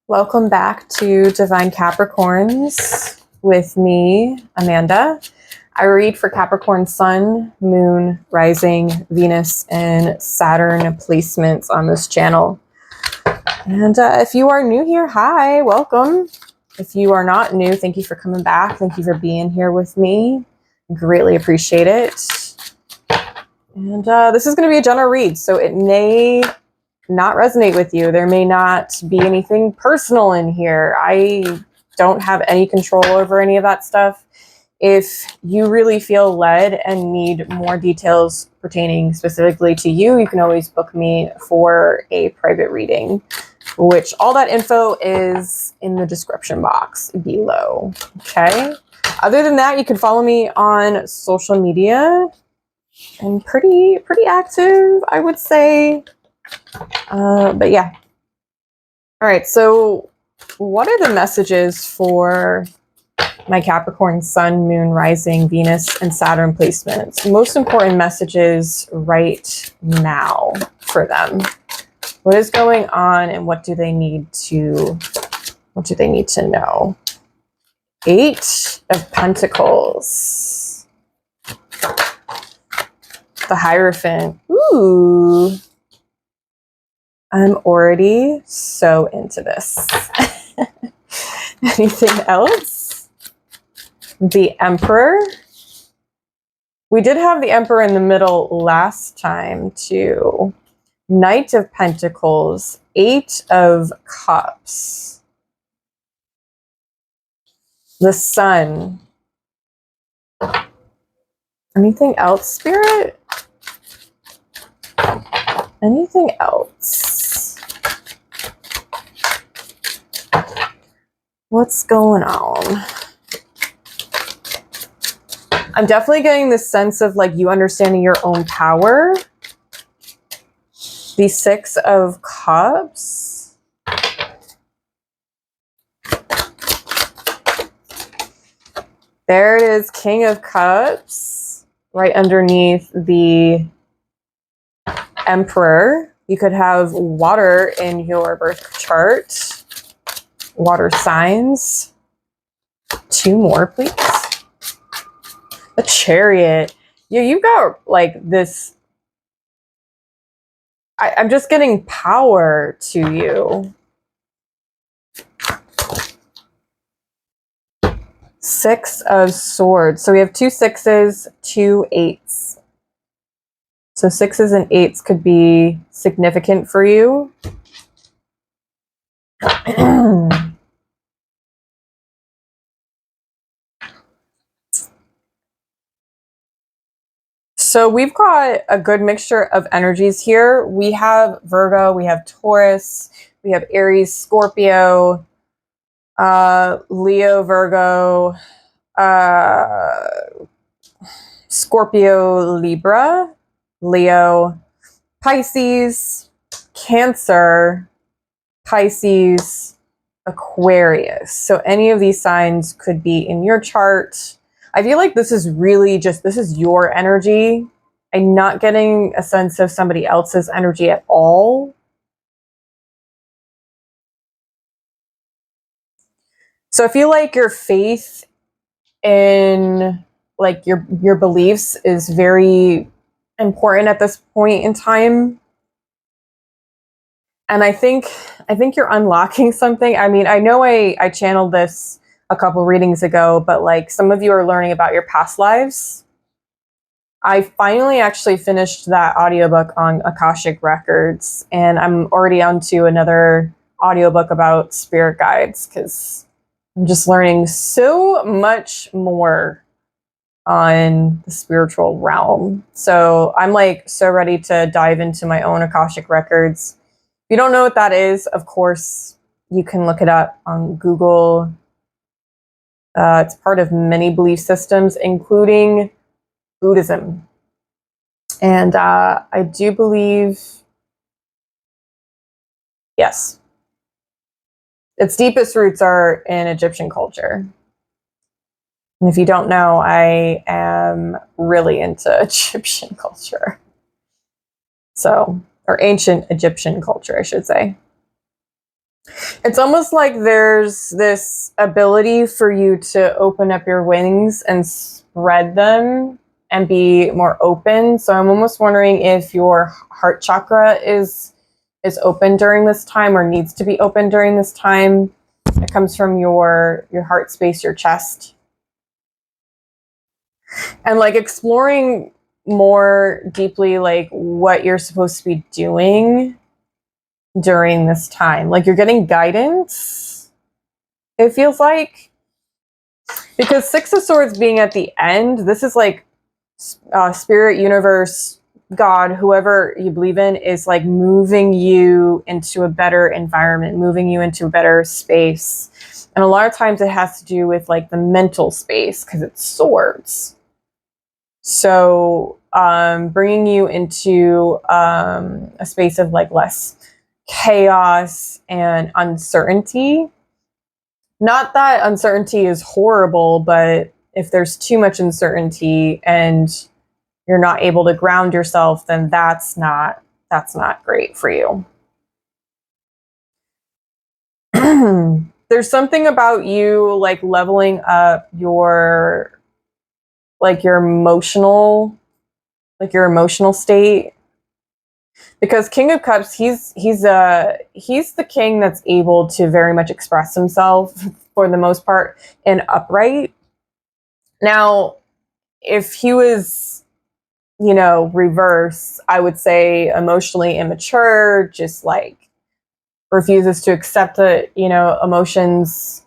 Welcome back to Divine Capricorns with me, Amanda. I read for Capricorn Sun, Moon, Rising, Venus, and Saturn placements on this channel. And if you are new here, hi, welcome. If you are not new, thank you for coming back. Thank you for being here with me. Greatly appreciate it. And this is going to be a general read, so it may not resonate with you. There may not be anything personal in here. I don't have any control over any of that stuff. If you really feel led and need more details pertaining specifically to you, you can always book me for a private reading, which all that info is in the description box below. Okay. Other than that, you can follow me on social media. I'm pretty active, I would say. But yeah. All right. So what are the messages for my Capricorn Sun, Moon, Rising, Venus, and Saturn placements? Most important messages right now for them. What is going on and what do they need to know? 8 of Pentacles. The Hierophant. Ooh. I'm already so into this. Anything else? The Emperor. We did have the Emperor in the middle last time too. Knight of Pentacles. 8 of Cups. The Sun. Anything else, Spirit? Anything else? What's going on? I'm definitely getting this sense of like you understanding your own power. The 6 of Cups. There it is, King of Cups, right underneath the Emperor. You could have water in your birth chart. Water signs. 2 more, please. The Chariot. Yeah, you got like this. I'm just getting power to you. 6 of Swords. So we have 2 6s, 2 8s. So 6s and 8s could be significant for you. So we've got a good mixture of energies here. We have Virgo, we have Taurus, we have Aries, Scorpio, Leo, Virgo, Scorpio, Libra, Leo, Pisces, Cancer, Pisces, Aquarius. So any of these signs could be in your chart. I feel like this is really just, this is your energy. I'm not getting a sense of somebody else's energy at all. So I feel like your faith in like your beliefs is very important at this point in time. And I think you're unlocking something. I mean, I know I channeled this a couple readings ago, but like some of you are learning about your past lives. I finally actually finished that audiobook on Akashic Records, and I'm already on to another audiobook about spirit guides because I'm just learning so much more on the spiritual realm. So I'm like so ready to dive into my own Akashic Records. If you don't know what that is, of course, you can look it up on Google. It's part of many belief systems, including Buddhism. And I do believe, yes, its deepest roots are in Egyptian culture. And if you don't know, I am really into Egyptian culture. So, or ancient Egyptian culture, I should say. It's almost like there's this ability for you to open up your wings and spread them and be more open. So I'm almost wondering if your heart chakra is open during this time or needs to be open during this time. It comes from your heart space, your chest. And like exploring more deeply like what you're supposed to be doing during this time. Like you're getting guidance, it feels like. Because Six of Swords being at the end, this is like spirit, universe, God, whoever you believe in, is like moving you into a better environment, moving you into a better space. And a lot of times it has to do with like the mental space because it's swords. So bringing you into a space of like less chaos and uncertainty. Not that uncertainty is horrible, but if there's too much uncertainty and you're not able to ground yourself, then that's not great for you. There's something about you like leveling up your emotional state, because King of Cups, he's the king that's able to very much express himself for the most part and upright. Now, if he was, reverse, I would say emotionally immature, just like refuses to accept that, emotions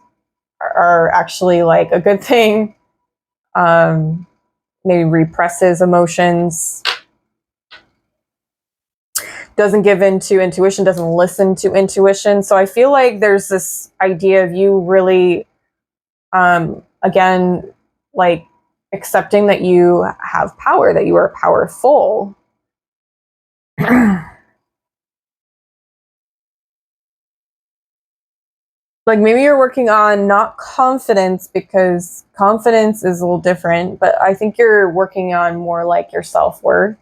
are actually like a good thing. Maybe represses emotions, doesn't give in to intuition, doesn't listen to intuition. So I feel like there's this idea of you really, again, like accepting that you have power, that you are powerful. Like maybe you're working on not confidence, because confidence is a little different, but I think you're working on more like your self-worth.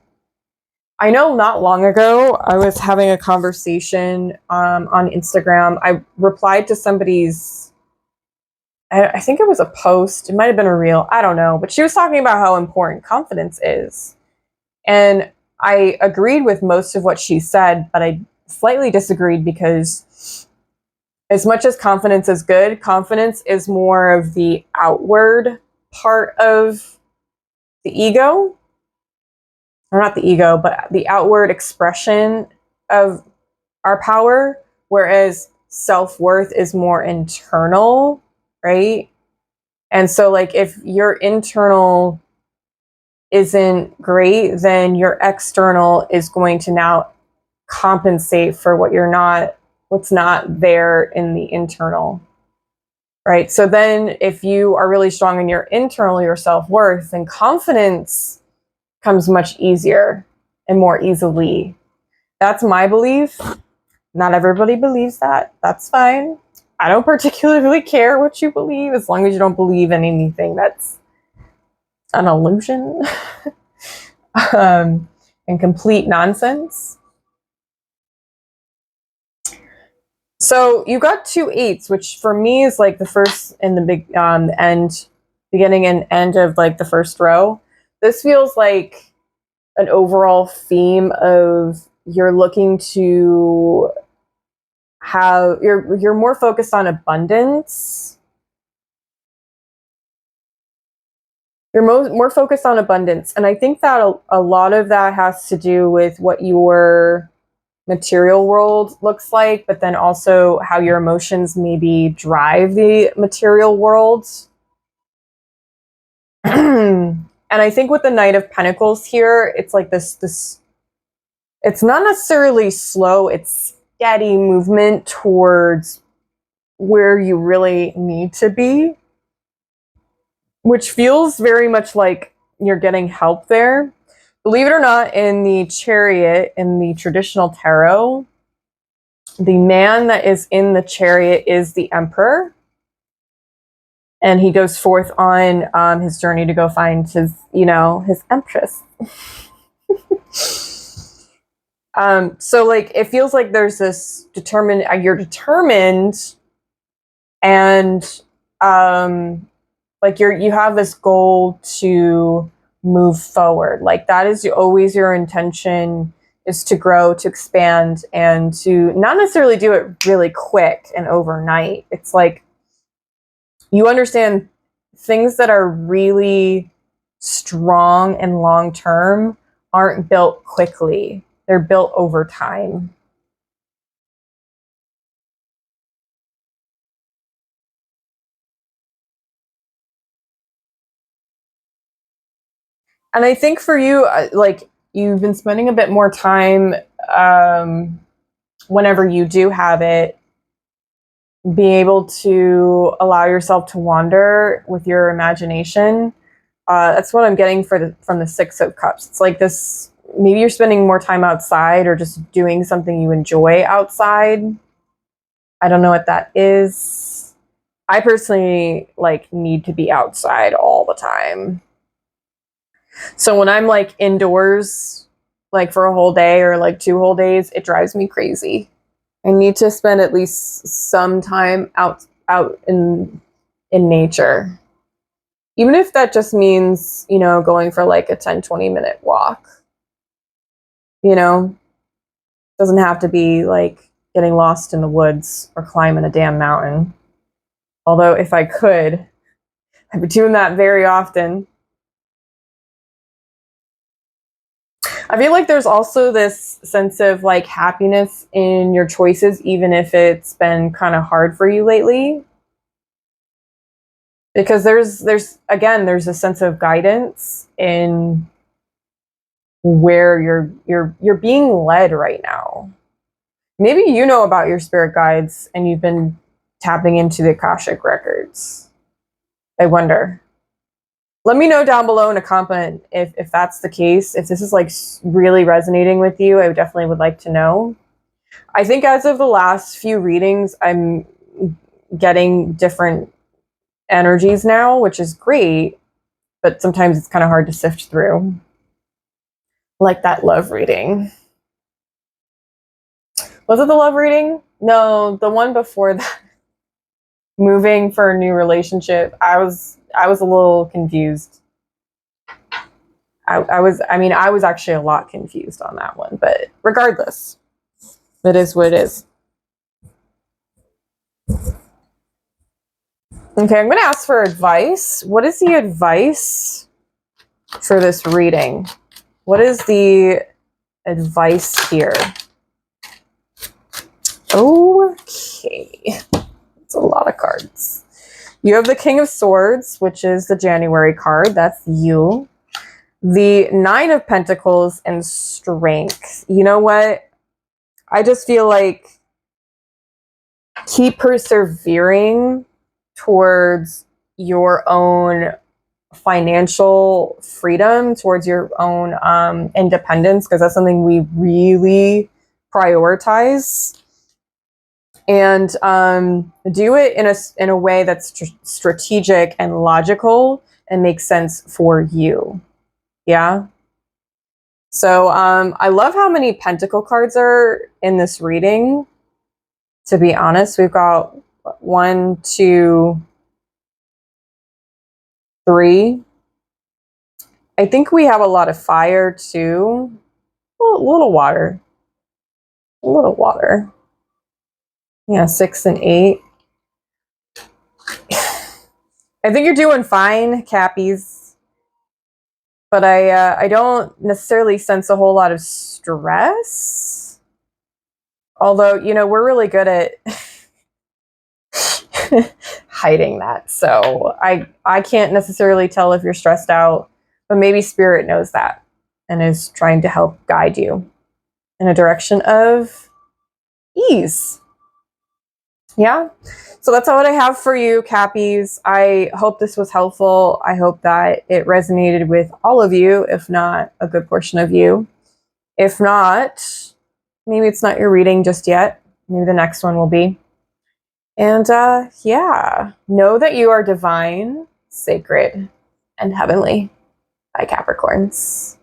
I know not long ago, I was having a conversation on Instagram. I replied to somebody's, I think it was a post. It might have been a reel. I don't know. But she was talking about how important confidence is. And I agreed with most of what she said, but I slightly disagreed because as much as confidence is good, confidence is more of the outward part of the ego. Or not the ego, but the outward expression of our power, whereas self-worth is more internal, right? And so like if your internal isn't great, then your external is going to now compensate for what's not there in the internal, right? So then if you are really strong in your internal, your self-worth, then confidence comes much easier and more easily. That's my belief. Not everybody believes that. That's fine. I don't particularly care what you believe, as long as you don't believe in anything that's an illusion and complete nonsense. So you got 2 8s, which for me is like the first and the big beginning and end of like the first row. This feels like an overall theme of you're looking to have, you're more focused on abundance. You're more focused on abundance. And I think that a lot of that has to do with what your material world looks like, but then also how your emotions maybe drive the material world. And I think with the Knight of Pentacles here, it's like this it's not necessarily slow, it's steady movement towards where you really need to be, which feels very much like you're getting help there. Believe it or not, in the Chariot, in the traditional tarot, the man that is in the chariot is the Emperor. And he goes forth on his journey to go find his, his Empress. So like it feels like there's this determined, you're determined, and like you have this goal to move forward. Like that is always your intention, is to grow, to expand, and to not necessarily do it really quick and overnight. It's like you understand things that are really strong and long term aren't built quickly. They're built over time. And I think for you, like you've been spending a bit more time, um, whenever you do have it, being able to allow yourself to wander with your imagination. That's what I'm getting from the Six of Cups. It's like this, maybe you're spending more time outside or just doing something you enjoy outside. I don't know what that is. I personally like need to be outside all the time. So when I'm like indoors, like for a whole day or like 2 whole days, it drives me crazy. I need to spend at least some time out in nature. Even if that just means, going for like a 10-20 minute walk. Doesn't have to be like getting lost in the woods or climbing a damn mountain. Although if I could, I'd be doing that very often. I feel like there's also this sense of like happiness in your choices, even if it's been kind of hard for you lately. Because there's a sense of guidance in where you're being led right now. Maybe you know about your spirit guides and you've been tapping into the Akashic records. I wonder. Let me know down below in a comment if that's the case. If this is like really resonating with you, I definitely would like to know. I think as of the last few readings, I'm getting different energies now, which is great, but sometimes it's kind of hard to sift through. Like that love reading. Was it the love reading? No, the one before that. Moving for a new relationship. I was a little confused. I was actually a lot confused on that one, but regardless, it is what it is. Okay, I'm going to ask for advice. What is the advice for this reading? What is the advice here? Okay, it's a lot of cards. You have the King of Swords, which is the January card. That's you. The Nine of Pentacles and Strength. You know what? I just feel like keep persevering towards your own financial freedom, towards your own independence, because that's something we really prioritize. And do it in a way that's strategic and logical and makes sense for you. Yeah. So I love how many pentacle cards are in this reading. To be honest, we've got 1, 2, 3. I think we have a lot of fire too. A little water. A little water. Yeah, 6 and 8. I think you're doing fine, Cappies. But I don't necessarily sense a whole lot of stress. Although, we're really good at hiding that. So I can't necessarily tell if you're stressed out, but maybe Spirit knows that and is trying to help guide you in a direction of ease. Yeah. So that's all I have for you, Cappies. I hope this was helpful. I hope that it resonated with all of you, if not a good portion of you. If not, maybe it's not your reading just yet. Maybe the next one will be. And yeah, know that you are divine, sacred, and heavenly. Bye, Capricorns.